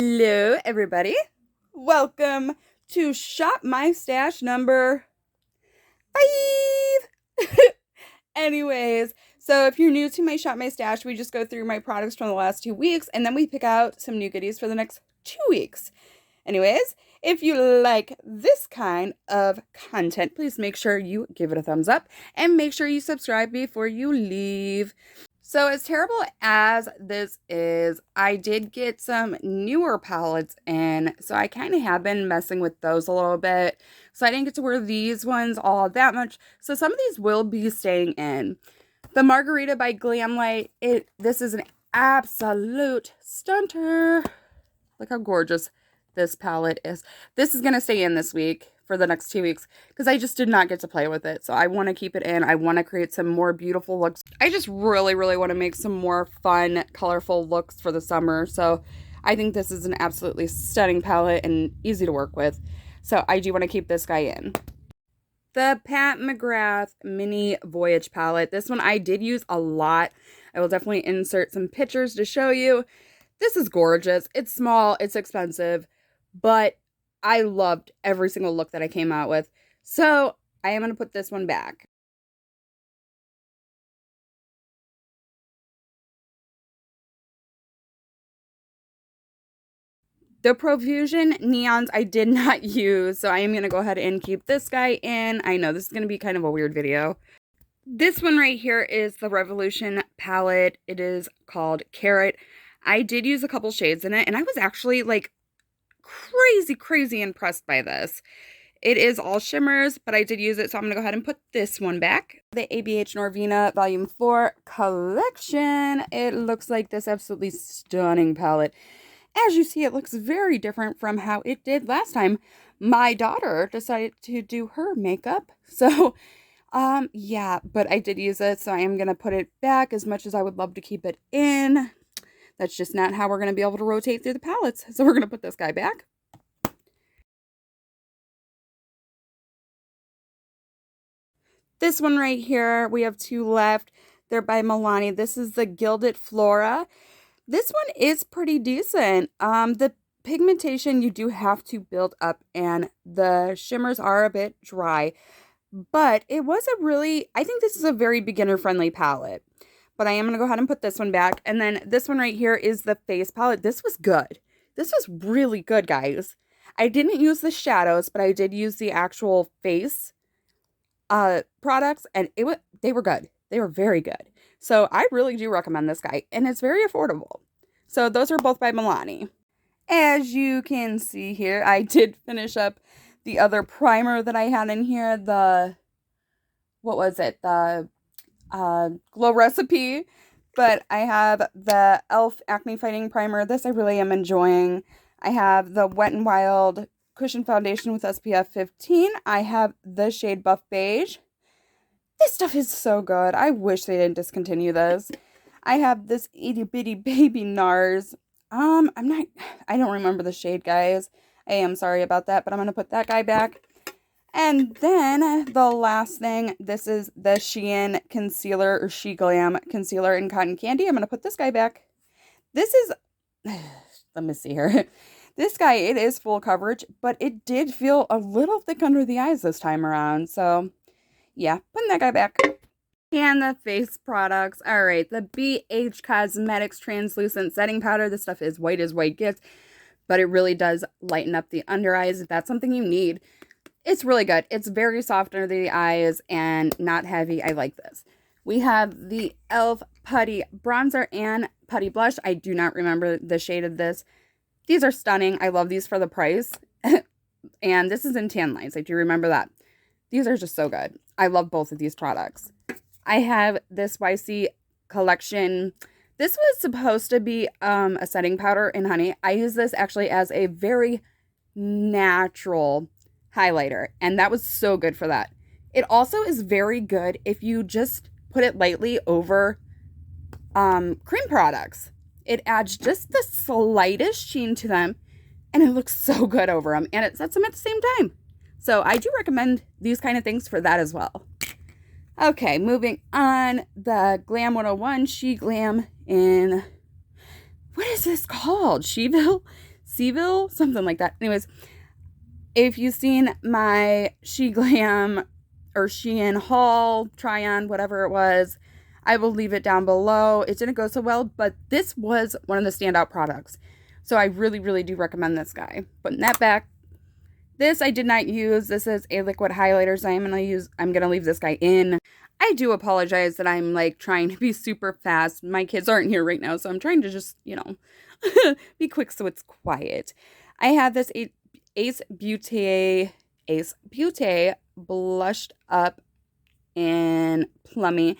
Hello, everybody. Welcome to Shop My Stash number 5. Anyways, so if you're new to my Shop My Stash, we just go through my products from the last 2 weeks and then we pick out some new goodies for the next 2 weeks. Anyways, if you like this kind of content, please make sure you give it a thumbs up and make sure you subscribe before you leave. So as terrible as this is, I did get some newer palettes in, so I kind of have been messing with those a little bit. So I didn't get to wear these ones all that much, so some of these will be staying in. The Margarita by Glamlight, this is an absolute stunner. Look how gorgeous this palette is. This is going to stay in this week for the next 2 weeks because I just did not get to play with it. So I want to keep it in. I want to create some more beautiful looks. I just really want to make some more fun, colorful looks for the summer. So I think this is an absolutely stunning palette and easy to work with. So I do want to keep this guy in. The Pat McGrath Mini Voyage palette. This one I did use a lot. I will definitely insert some pictures to show you. This is gorgeous. It's small, it's expensive, but I loved every single look that I came out with. So I am going to put this one back. The Profusion Neons I did not use, so I am going to go ahead and keep this guy in. I know this is going to be kind of a weird video. This one right here is the Revolution palette. It is called Carrot. I did use a couple shades in it, and I was actually like crazy impressed by this. It is all shimmers, but I did use it, so I'm going to go ahead and put this one back. The ABH Norvina Volume 4 collection. It looks like this absolutely stunning palette. As you see, it looks very different from how it did last time my daughter decided to do her makeup. So, yeah, but I did use it, so I am going to put it back as much as I would love to keep it in. That's just not how we're going to be able to rotate through the palettes. So we're going to put this guy back. This one right here, we have 2 left. They're by Milani. This is the Gilded Flora. This one is pretty decent. The pigmentation you do have to build up, and the shimmers are a bit dry. But it was I think this is a very beginner-friendly palette. But I am going to go ahead and put this one back. And then this one right here is the face palette. This was good. This was really good, guys. I didn't use the shadows, but I did use the actual face products. And they were good. They were very good. So I really do recommend this guy. And it's very affordable. So those are both by Milani. As you can see here, I did finish up the other primer that I had in here. What was it? The Glow Recipe, but I have the e.l.f. Acne Fighting Primer. This I really am enjoying. I have the Wet n Wild Cushion Foundation with SPF 15. I have the shade Buff Beige. This stuff is so good. I wish they didn't discontinue this. I have this itty bitty baby NARS. I don't remember the shade, guys. I am sorry about that, but I'm going to put that guy back. And then the last thing, this is the Shein Concealer or She Glam Concealer in Cotton Candy. I'm going to put this guy back. This is, let me see here. This guy, it is full coverage, but it did feel a little thick under the eyes this time around. So, yeah, putting that guy back. And the face products. All right, the BH Cosmetics Translucent Setting Powder. This stuff is white as white gets, but it really does lighten up the under eyes if that's something you need. It's really good. It's very soft under the eyes and not heavy. I like this. We have the e.l.f. Putty Bronzer and Putty Blush. I do not remember the shade of this. These are stunning. I love these for the price. And this is in Tan Lines. I do remember that. These are just so good. I love both of these products. I have this YC collection. This was supposed to be a setting powder in honey. I use this actually as a very natural highlighter, and that was so good for that. It also is very good if you just put it lightly over cream products. It adds just the slightest sheen to them, and it looks so good over them, and it sets them at the same time. So I do recommend these kind of things for that as well. Okay, moving on. The Glam 101 She Glam in, what is this called? Sheville Seville, something like that. Anyways, if you've seen my She Glam or Shein haul, try on, whatever it was, I will leave it down below. It didn't go so well, but this was one of the standout products. So I really, really do recommend this guy. Putting that back. This I did not use. This is a liquid highlighter, so I'm gonna leave this guy in. I do apologize that I'm like trying to be super fast. My kids aren't here right now, so I'm trying to just, be quick so it's quiet. I have this Ace Beauty blushed up in Plummy.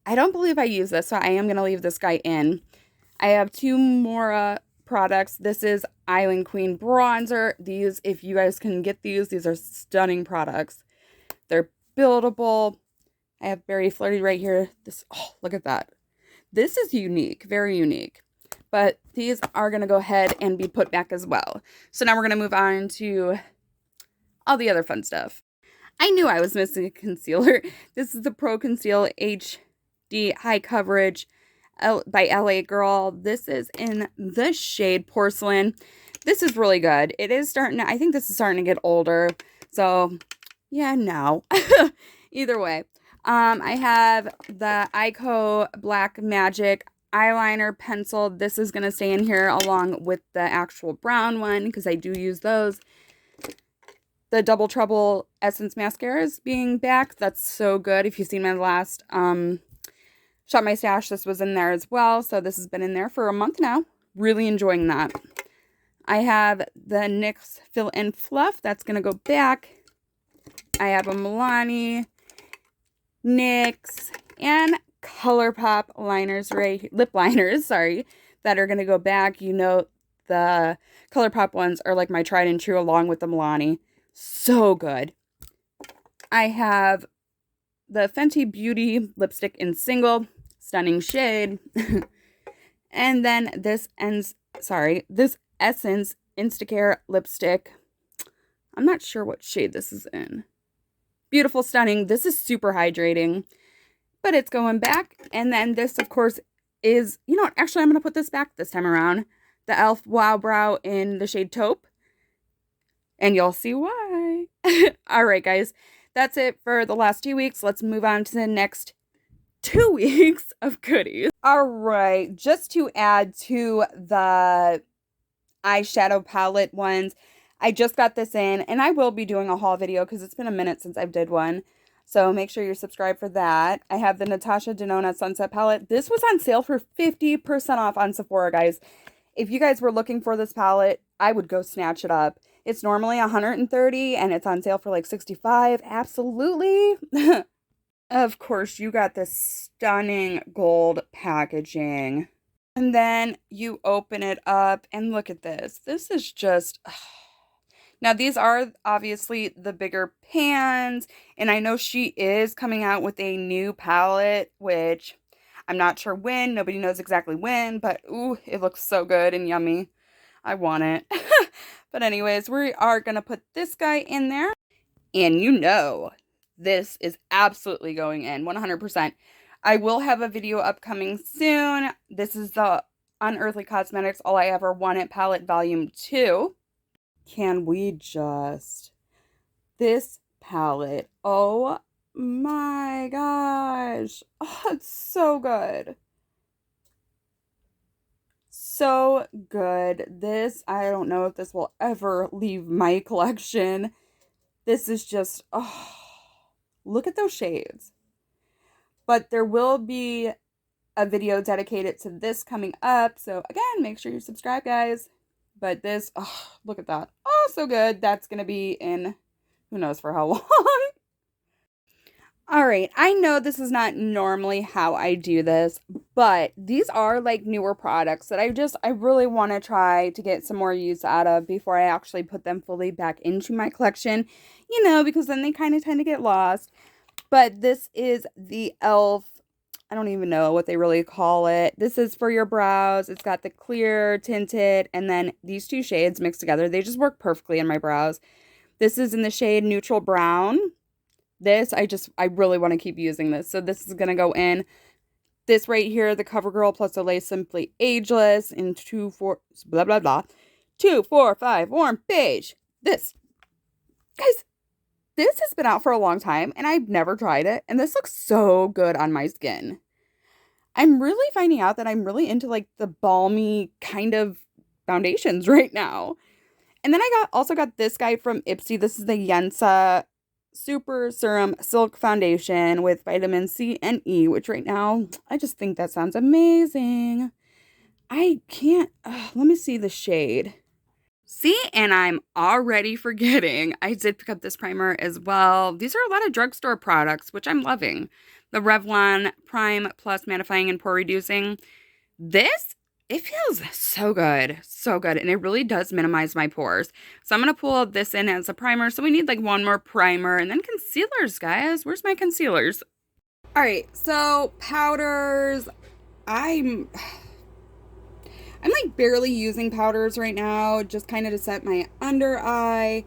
I don't believe I use this, so I am gonna leave this guy in. I have two more products. This is Island Queen bronzer. These, if you guys can get these are stunning products. They're buildable. I have Berry Flirty right here. Oh, look at that. This is unique, very unique. But these are going to go ahead and be put back as well. So now we're going to move on to all the other fun stuff. I knew I was missing a concealer. This is the Pro Conceal HD High Coverage by LA Girl. This is in the shade Porcelain. This is really good. It is I think this is starting to get older. So, yeah, no. Either way. I have the Ico Black Magic eyeliner pencil. This is going to stay in here along with the actual brown one because I do use those. The Double Trouble Essence Mascara is being back. That's so good. If you've seen my last Shop My Stash, this was in there as well. So this has been in there for a month now. Really enjoying that. I have the NYX Fill In Fluff. That's going to go back. I have a Milani, NYX, and ColourPop liners, lip liners, sorry, that are going to go back. You know, the ColourPop ones are like my tried and true along with the Milani. So good. I have the Fenty Beauty lipstick in single, stunning shade. And then this Essence Instacare lipstick. I'm not sure what shade this is in. Beautiful, stunning. This is super hydrating, but it's going back. And then this, of course, is, actually, I'm going to put this back this time around. The e.l.f. Wow Brow in the shade Taupe. And you'll see why. All right, guys. That's it for the last 2 weeks. Let's move on to the next 2 weeks of goodies. All right. Just to add to the eyeshadow palette ones, I just got this in, and I will be doing a haul video because it's been a minute since I've did one. So make sure you're subscribed for that. I have the Natasha Denona Sunset Palette. This was on sale for 50% off on Sephora, guys. If you guys were looking for this palette, I would go snatch it up. It's normally $130 and it's on sale for like $65. Absolutely. Of course, you got this stunning gold packaging. And then you open it up and look at this. This is just... Now, these are obviously the bigger pans, and I know she is coming out with a new palette, which I'm not sure when. Nobody knows exactly when, but ooh, it looks so good and yummy. I want it. But anyways, we are going to put this guy in there, and this is absolutely going in 100%. I will have a video upcoming soon. This is the Unearthly Cosmetics All I Ever Wanted Palette Volume 2. Can we just... This palette. Oh my gosh. Oh, it's so good. So good. This, I don't know if this will ever leave my collection. This is just... Oh, look at those shades. But there will be a video dedicated to this coming up. So again, make sure you subscribe, guys. But this, oh, look at that. Oh, so good. That's going to be in who knows for how long. All right. I know this is not normally how I do this, but these are like newer products that I really want to try to get some more use out of before I actually put them fully back into my collection, because then they kind of tend to get lost. But this is the e.l.f. I don't even know what they really call it. This is for your brows. It's got the clear, tinted, and then these two shades mixed together. They just work perfectly in my brows. This is in the shade Neutral Brown. This, I really want to keep using this. So this is going to go in. This right here, the CoverGirl Plus Olay Simply Ageless in 2 245 warm beige. This, guys, this has been out for a long time and I've never tried it. And this looks so good on my skin. I'm really finding out that I'm really into like the balmy kind of foundations right now. And then I also got this guy from Ipsy. This is the Yensa Super Serum Silk Foundation with vitamin C and E, which right now, I just think that sounds amazing. I can't, let me see the shade. See, and I'm already forgetting. I did pick up this primer as well. These are a lot of drugstore products, which I'm loving. The Revlon Prime Plus Mattifying and Pore Reducing. This, it feels so good. So good. And it really does minimize my pores. So I'm going to pull this in as a primer. So we need like one more primer. And then concealers, guys. Where's my concealers? All right. So powders. I'm like barely using powders right now. Just kind of to set my under eye.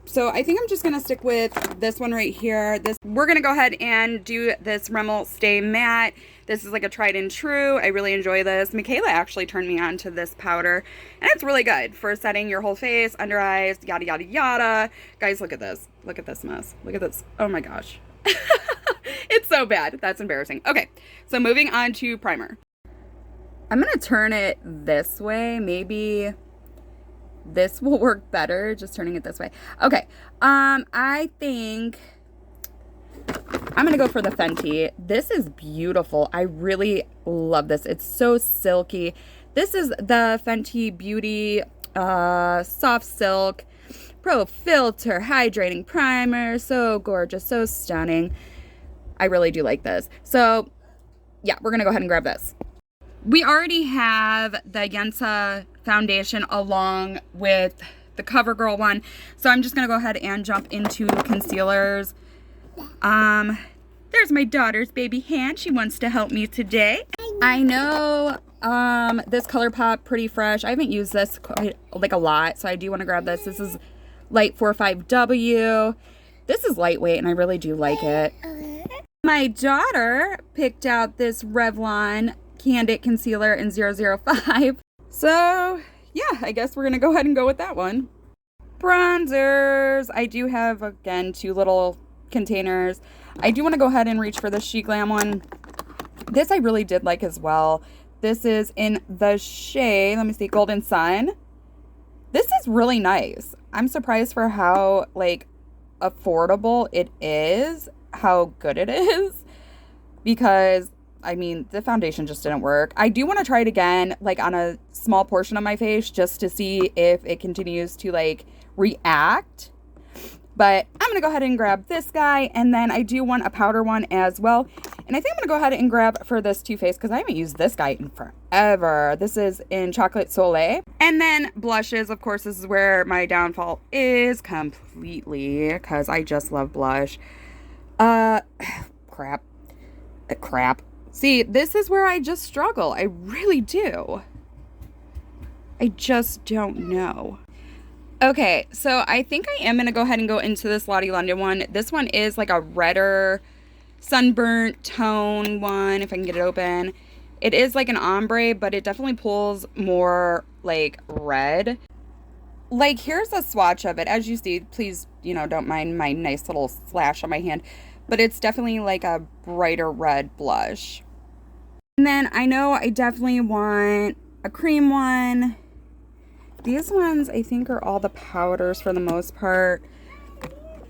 So I think I'm just going to stick with this one right here. We're going to go ahead and do this Rimmel Stay Matte. This is like a tried and true. I really enjoy this. Michaela actually turned me on to this powder. And it's really good for setting your whole face, under eyes, yada, yada, yada. Guys, look at this. Look at this mess. Look at this. Oh my gosh. It's so bad. That's embarrassing. Okay, so moving on to primer. I'm going to turn it this way. Maybe this will work better, just turning it this way. Okay, I think I'm gonna go for the Fenty. This is beautiful. I really love this. It's so silky. This is the Fenty Beauty Soft Silk Pro Filter Hydrating Primer. So gorgeous, so stunning. I really do like this. So yeah, we're gonna go ahead and grab this. We already have the Yensa foundation along with the CoverGirl one. So I'm just going to go ahead and jump into concealers. There's my daughter's baby hand. She wants to help me today. I know this ColourPop Pretty Fresh. I haven't used this quite like a lot, so I do want to grab this. This is Light 45W. This is lightweight and I really do like it. My daughter picked out this Revlon Candid Concealer in 005. So yeah, I guess we're gonna go ahead and go with that one. Bronzers. I do have, again, 2 little containers. I do want to go ahead and reach for the She Glam one. This I really did like as well. This is in the shade, let me see, Golden Sun. This is really nice. I'm surprised for how like affordable it is, how good it is, because I mean, the foundation just didn't work. I do want to try it again, like on a small portion of my face, just to see if it continues to like react. But I'm going to go ahead and grab this guy. And then I do want a powder one as well. And I think I'm going to go ahead and grab for this Too Faced because I haven't used this guy in forever. This is in Chocolate Soleil. And then blushes, of course, this is where my downfall is completely because I just love blush. Crap. See, this is where I just struggle. I really do. I just don't know. Okay, so I think I am going to go ahead and go into this Lottie London one. This one is like a redder sunburnt tone one, if I can get it open. It is like an ombre, but it definitely pulls more like red. Like, here's a swatch of it. As you see, please, don't mind my nice little slash on my hand. But it's definitely like a brighter red blush. And then I know I definitely want a cream one. These ones I think are all the powders for the most part.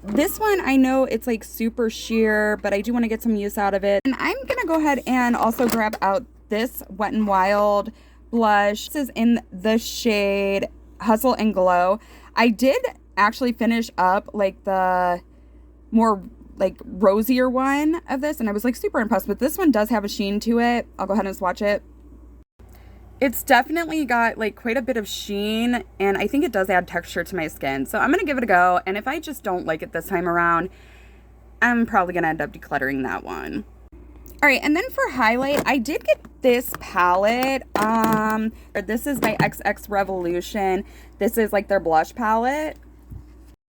This one I know it's like super sheer, but I do want to get some use out of it. And I'm going to go ahead and also grab out this Wet n Wild blush. This is in the shade Hustle and Glow. I did actually finish up like the more like rosier one of this and I was like super impressed, but this one does have a sheen to it. I'll go ahead and swatch it. It's definitely got like quite a bit of sheen and I think it does add texture to my skin. So I'm going to give it a go, and if I just don't like it this time around, I'm probably going to end up decluttering that one. All right, and then for highlight, I did get this palette. This is by XX Revolution. This is like their blush palette.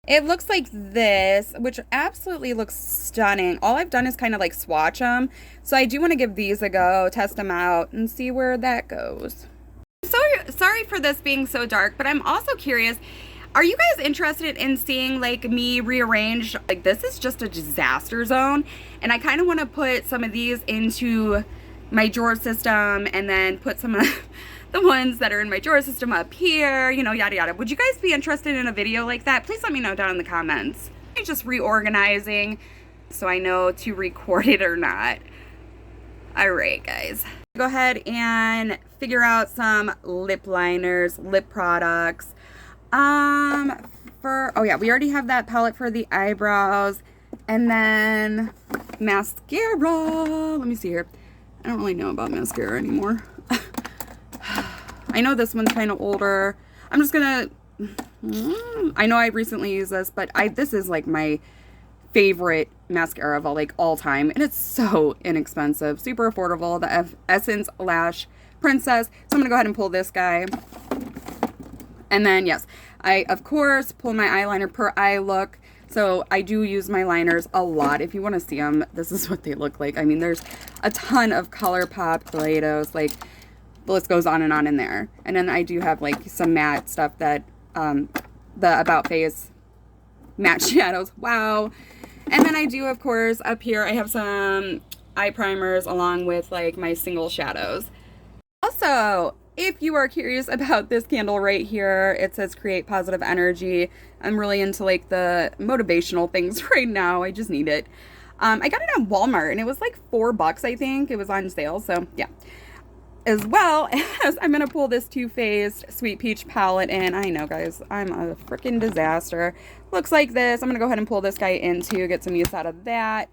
It looks like this, which absolutely looks stunning. All I've done is kind of like swatch them. So I do want to give these a go, test them out, and see where that goes. So sorry for this being so dark, but I'm also curious, are you guys interested in seeing like me rearrange? Like this is just a disaster zone, and I kind of want to put some of these into my drawer system and then put some of the ones that are in my drawer system up here, you know, yada yada. Would you guys be interested in a video like that? Please let me know down in the comments. I'm just reorganizing so I know to record it or not. All right, guys. Go ahead and figure out some lip liners, lip products. Oh yeah, we already have that palette for the eyebrows. And then mascara. Let me see here. I don't really know about mascara anymore. I know this one's kind of older. I'm just gonna, I know I recently used this, but this is like my favorite mascara of all time, and it's so inexpensive, super affordable, the Essence Lash Princess. So I'm gonna go ahead and pull this guy, and then yes, I of course pull my eyeliner per eye look. So I do use my liners a lot. If you want to see them, this is what they look like. I mean, there's a ton of ColourPop Kaleidos, like the list goes on in there. And then I do have like some matte stuff that the About Face matte shadows. Wow. And then I do, of course, up here, I have some eye primers along with like my single shadows. Also, if you are curious about this candle right here, it says create positive energy. I'm really into like the motivational things right now. I just need it. I got it at Walmart and it was like $4, I think. It was on sale, so yeah. As well as I'm gonna pull this Too Faced Sweet Peach palette in. I know, guys, I'm a freaking disaster. Looks like this. I'm gonna go ahead and pull this guy in too, get some use out of that.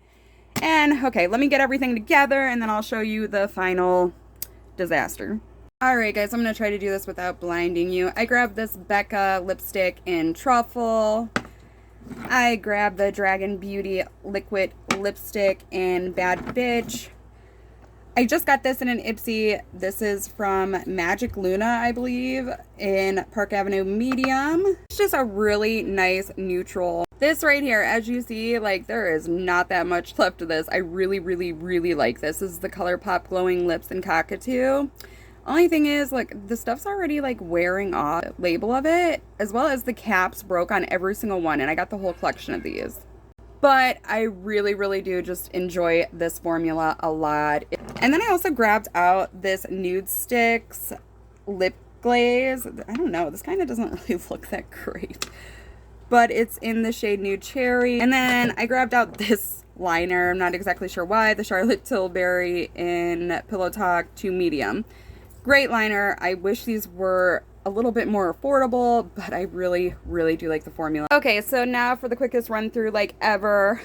And okay, let me get everything together and then I'll show you the final disaster. All right, guys, I'm gonna try to do this without blinding you. I grabbed this Becca lipstick in Truffle. I grabbed the Dragon Beauty liquid lipstick in Bad Bitch. I just got this in an Ipsy. This is from Magic Luna, I believe, in Park Avenue Medium. It's just a really nice neutral. This right here, as you see, like there is not that much left of this. I really, really, really like this. This is the ColourPop Glowing Lips in Cockatoo. Only thing is, like, the stuff's already like wearing off the label of it, as well as the caps broke on every single one, and I got the whole collection of these. But I really, really do just enjoy this formula a lot. And then I also grabbed out this Nude Sticks lip glaze. I don't know, this kind of doesn't really look that great, but it's in the shade Nude Cherry. And then I grabbed out this liner. I'm not exactly sure why. The Charlotte Tilbury in Pillow Talk 2 Medium. Great liner. I wish these were a little bit more affordable, but I really, really do like the formula. Okay, so now for the quickest run through like ever,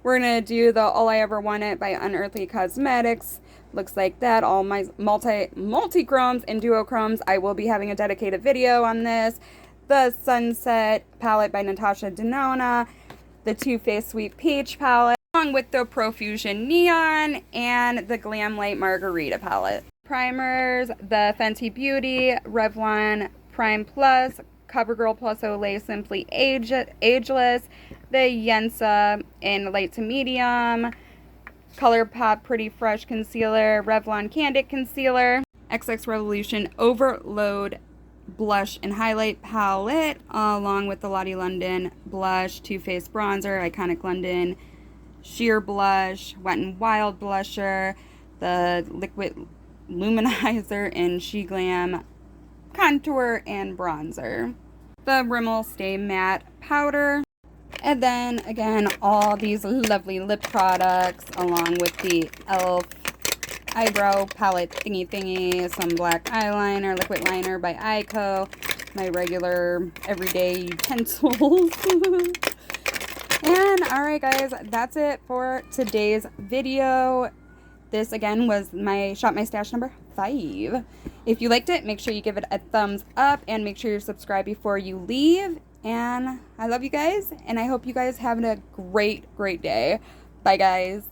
we're gonna do the All I Ever Wanted by Unearthly Cosmetics. Looks like that. All my multi-chromes and duochromes. I will be having a dedicated video on this. The Sunset palette by Natasha Denona. The Too Faced Sweet Peach palette, along with the Profusion Neon and the Glam Light Margarita palette. Primers, the Fenty Beauty Revlon Prime Plus, CoverGirl Plus Olay Simply Ageless, the Yensa in light to medium, ColourPop Pretty Fresh Concealer, Revlon Candid Concealer, XX Revolution Overload Blush and Highlight Palette, along with the Lottie London Blush, Too Faced Bronzer, Iconic London Sheer Blush, Wet n Wild Blusher, the Liquid Luminizer in She Glam Contour and Bronzer, the Rimmel Stay Matte Powder, and then again all these lovely lip products along with the e.l.f. eyebrow palette thingy, some black eyeliner, liquid liner by Ico, my regular everyday utensils. And alright guys, that's it for today's video. This again was my Shop My Stash number 5. If you liked it, make sure you give it a thumbs up and make sure you subscribe before you leave. And I love you guys, and I hope you guys have a great day. Bye guys.